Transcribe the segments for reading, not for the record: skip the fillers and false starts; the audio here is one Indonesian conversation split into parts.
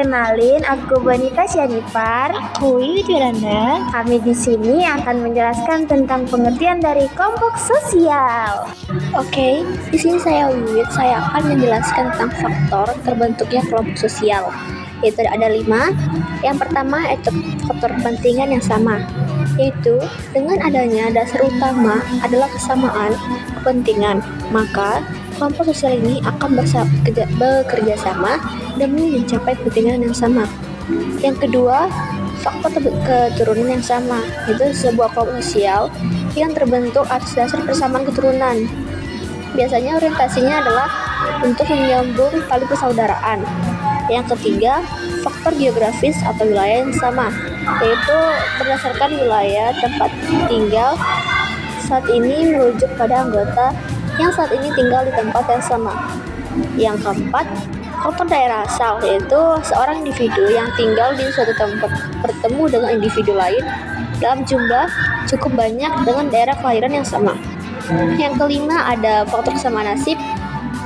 Kenalin, aku Bonita Syanipar. Aku Yudhiranda. Kami di sini akan menjelaskan tentang pengertian dari kelompok sosial. Oke, di sini saya Wiwit. Saya akan menjelaskan tentang faktor terbentuknya kelompok sosial. Yaitu ada 5. Yang pertama itu faktor kepentingan yang sama, yaitu dengan adanya dasar utama adalah kesamaan kepentingan, maka kelompok sosial ini akan bekerja sama demi mencapai kepentingan yang sama. Yang kedua, faktor keturunan yang sama, yaitu sebuah kelompok sosial yang terbentuk atas dasar persamaan keturunan. Biasanya orientasinya adalah untuk menyambung tali persaudaraan. Yang ketiga, faktor geografis atau wilayah yang sama, yaitu berdasarkan wilayah tempat tinggal saat ini merujuk pada anggota yang saat ini tinggal di tempat yang sama. Yang keempat, faktor daerah asal, yaitu seorang individu yang tinggal di suatu tempat bertemu dengan individu lain dalam jumlah cukup banyak dengan daerah kelahiran yang sama. Yang kelima, ada faktor kesamaan nasib,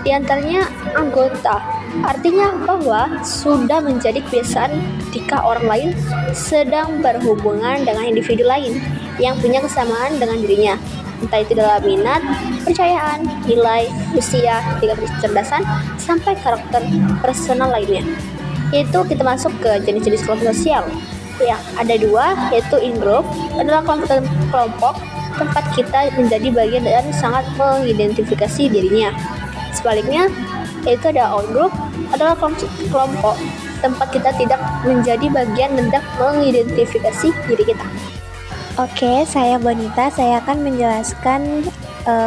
diantaranya anggota. Artinya bahwa sudah menjadi kebiasaan ketika orang lain sedang berhubungan dengan individu lain yang punya kesamaan dengan dirinya, entah itu dalam minat, kepercayaan, nilai, usia, tingkat kecerdasan, sampai karakter personal lainnya. Yaitu kita masuk ke jenis-jenis kelompok sosial. Yang ada 2, yaitu in-group adalah kelompok tempat kita menjadi bagian dan sangat mengidentifikasi dirinya. Sebaliknya, yaitu ada out-group adalah kelompok tempat kita tidak menjadi bagian dan tidak mengidentifikasi diri kita. Oke, saya Bonita. Saya akan menjelaskan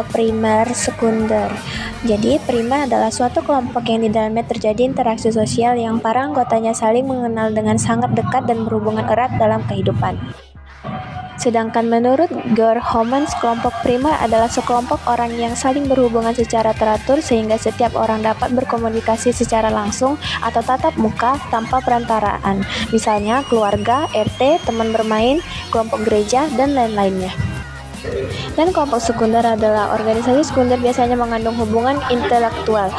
primer, sekunder. Jadi, primer adalah suatu kelompok yang di dalamnya terjadi interaksi sosial yang para anggotanya saling mengenal dengan sangat dekat dan berhubungan erat dalam kehidupan. Sedangkan menurut Georg Homans, kelompok primer adalah sekelompok orang yang saling berhubungan secara teratur sehingga setiap orang dapat berkomunikasi secara langsung atau tatap muka tanpa perantaraan. Misalnya keluarga, RT, teman bermain, kelompok gereja, dan lain-lainnya. Dan kelompok sekunder adalah organisasi sekunder biasanya mengandung hubungan intelektual,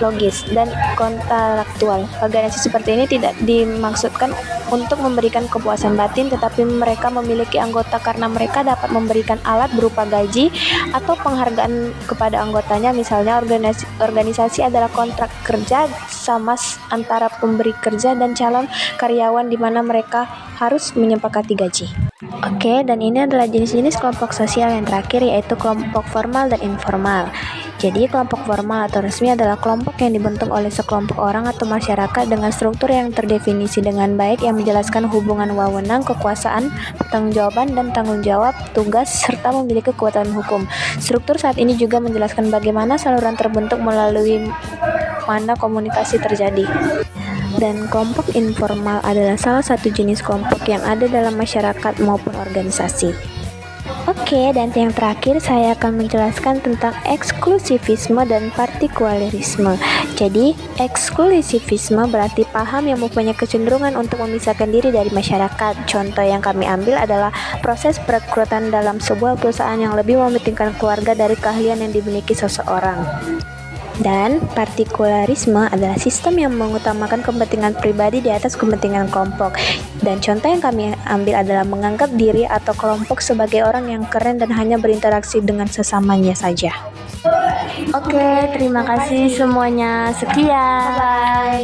logis, dan kontaktual. Organisasi seperti ini tidak dimaksudkan untuk memberikan kepuasan batin, tetapi mereka memiliki anggota karena mereka dapat memberikan alat berupa gaji atau penghargaan kepada anggotanya. Misalnya organisasi adalah kontrak kerja sama antara pemberi kerja dan calon karyawan di mana mereka harus menyepakati gaji. Oke, dan ini adalah jenis-jenis kelompok sosial yang terakhir, yaitu kelompok formal dan informal. Jadi, kelompok formal atau resmi adalah kelompok yang dibentuk oleh sekelompok orang atau masyarakat dengan struktur yang terdefinisi dengan baik yang menjelaskan hubungan wewenang, kekuasaan, pertanggungjawaban, dan tanggung jawab, tugas, serta memiliki kekuatan hukum. Struktur saat ini juga menjelaskan bagaimana saluran terbentuk melalui mana komunikasi terjadi. Dan kelompok informal adalah salah satu jenis kelompok yang ada dalam masyarakat maupun organisasi. Oke, dan yang terakhir saya akan menjelaskan tentang eksklusivisme dan partikularisme. Jadi, eksklusivisme berarti paham yang mempunyai kecenderungan untuk memisahkan diri dari masyarakat. Contoh yang kami ambil adalah proses perekrutan dalam sebuah perusahaan yang lebih mementingkan keluarga dari keahlian yang dimiliki seseorang. Dan partikularisme adalah sistem yang mengutamakan kepentingan pribadi di atas kepentingan kelompok. Dan contoh yang kami ambil adalah menganggap diri atau kelompok sebagai orang yang keren dan hanya berinteraksi dengan sesamanya saja. Oke, terima kasih semuanya. Sekian. Bye.